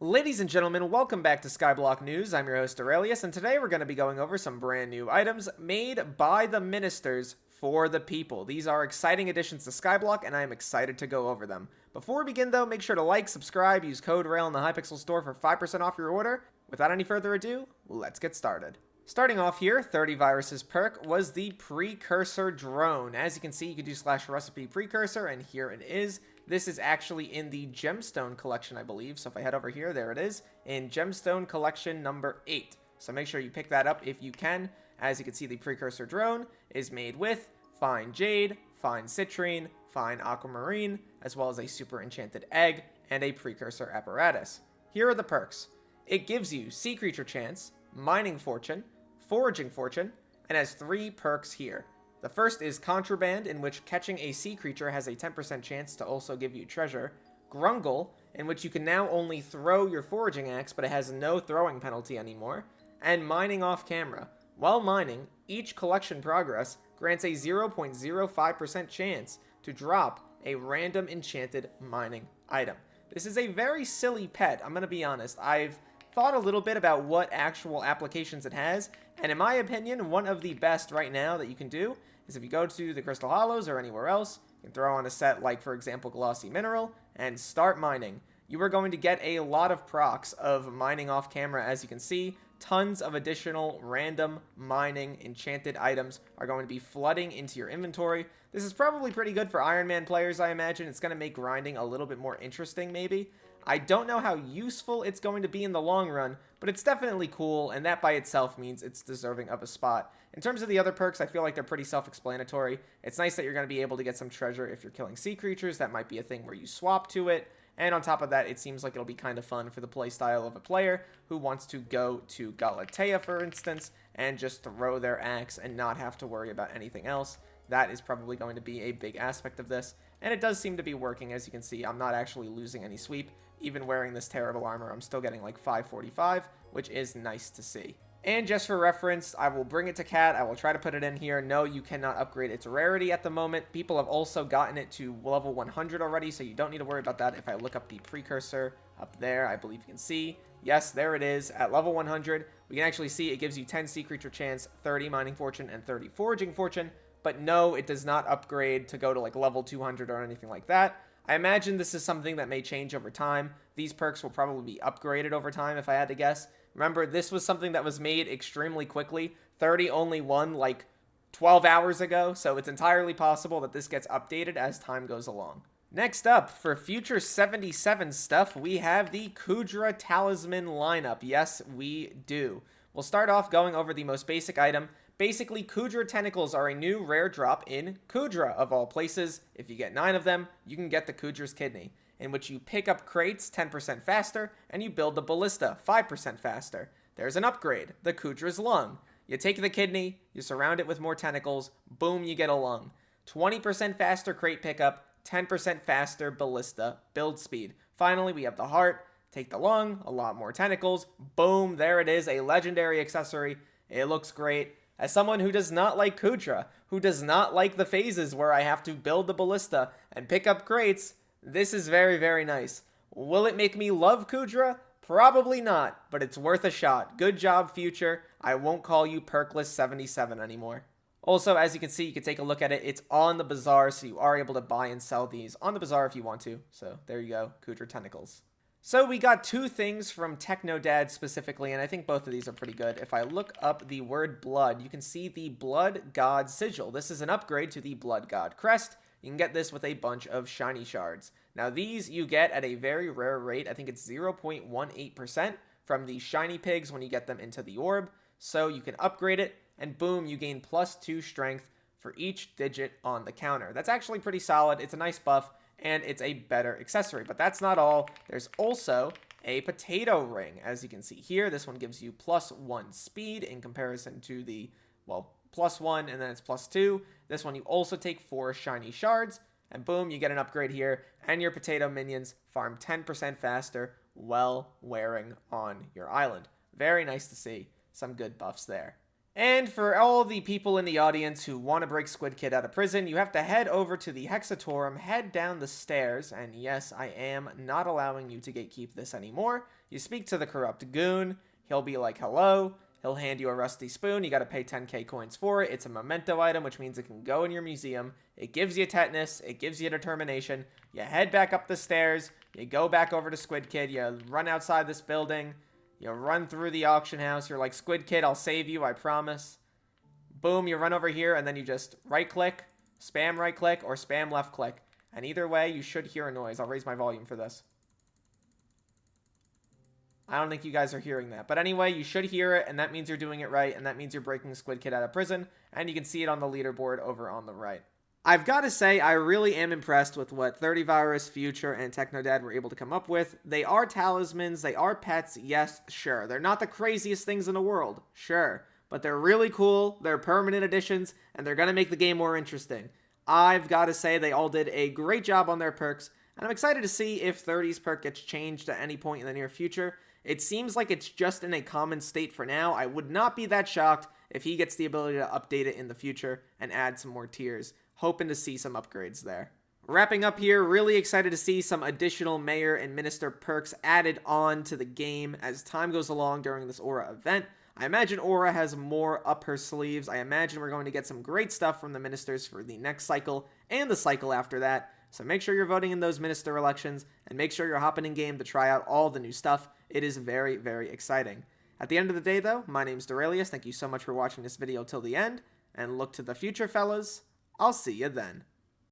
Ladies and gentlemen, welcome back to Skyblock News. I'm your host, Derailious, and today we're going to be going over some brand new items made by the ministers for the people. These are exciting additions to Skyblock, and I am excited to go over them. Before we begin, though, make sure to like, subscribe, use code RAIL in the Hypixel store for 5% off your order. Without any further ado, let's get started. Starting off here, ThirtyVirus's perk was the Precursor Drone. As you can see, you can do /recipe precursor, and here it is. This is actually in the Gemstone collection, I believe. So if I head over here, there it is, in Gemstone collection number 8. So make sure you pick that up if you can. As you can see, the Precursor Drone is made with Fine Jade, Fine Citrine, Fine Aquamarine, as well as a Super Enchanted Egg and a Precursor Apparatus. Here are the perks. It gives you Sea Creature Chance, Mining Fortune, Foraging Fortune, and has 3 perks here. The first is Contraband, in which catching a sea creature has a 10% chance to also give you treasure. Grungle, in which you can now only throw your foraging axe, but it has no throwing penalty anymore. And Mining Off Camera. While mining, each collection progress grants a 0.05% chance to drop a random enchanted mining item. This is a very silly pet, I'm going to be honest. I've thought a little bit about what actual applications it has, and in my opinion, one of the best right now that you can do is if you go to the Crystal Hollows or anywhere else, you can throw on a set like, for example, Glossy Mineral, and start mining. You are going to get a lot of procs of mining off camera, as you can see. Tons of additional random mining enchanted items are going to be flooding into your inventory. This is probably pretty good for Iron Man players, I imagine. It's going to make grinding a little bit more interesting, maybe. I don't know how useful it's going to be in the long run, but it's definitely cool, and that by itself means it's deserving of a spot. In terms of the other perks, I feel like they're pretty self-explanatory. It's nice that you're going to be able to get some treasure if you're killing sea creatures. That might be a thing where you swap to it. And on top of that, it seems like it'll be kind of fun for the playstyle of a player who wants to go to Galatea, for instance, and just throw their axe and not have to worry about anything else. That is probably going to be a big aspect of this. And it does seem to be working. As you can see, I'm not actually losing any sweep. Even wearing this terrible armor, I'm still getting like 545, which is nice to see. And just for reference, I will bring it to Cat. I will try to put it in here. No, you cannot upgrade its rarity at the moment. People have also gotten it to level 100 already, so you don't need to worry about that. If I look up the Precursor up there, I believe you can see. Yes, there it is. At level 100, we can actually see it gives you 10 Sea Creature Chance, 30 Mining Fortune, and 30 Foraging Fortune. But no, it does not upgrade to go to like level 200 or anything like that. I imagine this is something that may change over time. These perks will probably be upgraded over time if I had to guess. Remember, this was something that was made extremely quickly. 30 only won like 12 hours ago, so it's entirely possible that this gets updated as time goes along. Next up, for Future77 stuff, we have the Kudra Talisman lineup. Yes, we do. We'll start off going over the most basic item. Basically, Kudra Tentacles are a new rare drop in Kudra, of all places. If you get 9 of them, you can get the Kudra's Kidney, in which you pick up crates 10% faster, and you build the Ballista 5% faster. There's an upgrade, the Kudra's Lung. You take the kidney, you surround it with more tentacles, boom, you get a lung. 20% faster crate pickup, 10% faster Ballista build speed. Finally, we have the heart. Take the lung, a lot more tentacles, boom, there it is, a legendary accessory. It looks great. As someone who does not like Kudra, who does not like the phases where I have to build the Ballista and pick up crates, this is very, very nice. Will it make me love Kudra? Probably not, but it's worth a shot. Good job, Future. I won't call you Perkless77 anymore. Also, as you can see, you can take a look at it. It's on the bazaar, so you are able to buy and sell these on the bazaar if you want to. So there you go, Kudra Tentacles. So we got 2 things from Technodad specifically, and I think both of these are pretty good. If I look up the word blood, you can see the Blood God Sigil. This is an upgrade to the Blood God Crest. You can get this with a bunch of shiny shards. Now these you get at a very rare rate. I think it's 0.18% from the shiny pigs when you get them into the orb. So you can upgrade it, and boom, you gain +2 strength for each digit on the counter. That's actually pretty solid. It's a nice buff, and it's a better accessory. But that's not all. There's also a potato ring, as you can see here. This one gives you +1 speed in comparison to the, well, +1, and then it's +2. This one you also take 4 shiny shards, and boom, you get an upgrade here, and your potato minions farm 10% faster while wearing on your island. Very nice to see. Some good buffs there. And for all the people in the audience who want to break Squid Kid out of prison, you have to head over to the Hexatorum, head down the stairs, and yes, I am not allowing you to gatekeep this anymore. You speak to the corrupt goon, he'll be like, hello, he'll hand you a rusty spoon, you gotta pay 10k coins for it, it's a memento item, which means it can go in your museum, it gives you tetanus, it gives you determination, you head back up the stairs, you go back over to Squid Kid, you run outside this building, you run through the auction house. You're like, Squid Kid, I'll save you, I promise. Boom, you run over here, and then you just right-click, spam right-click, or spam left-click. And either way, you should hear a noise. I'll raise my volume for this. I don't think you guys are hearing that. But anyway, you should hear it, and that means you're doing it right, and that means you're breaking Squid Kid out of prison. And you can see it on the leaderboard over on the right. I've got to say, I really am impressed with what 30Virus, Future, and Technodad were able to come up with. They are talismans, they are pets, yes, sure. They're not the craziest things in the world, sure. But they're really cool, they're permanent additions, and they're going to make the game more interesting. I've got to say, they all did a great job on their perks, and I'm excited to see if 30's perk gets changed at any point in the near future. It seems like it's just in a common state for now. I would not be that shocked if he gets the ability to update it in the future and add some more tiers. Hoping to see some upgrades there. Wrapping up here, really excited to see some additional mayor and minister perks added on to the game as time goes along during this Aura event. I imagine Aura has more up her sleeves. I imagine we're going to get some great stuff from the ministers for the next cycle and the cycle after that. So make sure you're voting in those minister elections and make sure you're hopping in game to try out all the new stuff. It is very, very exciting. At the end of the day though, my name's Derailious. Thank you so much for watching this video till the end, and look to the future, fellas. I'll see you then.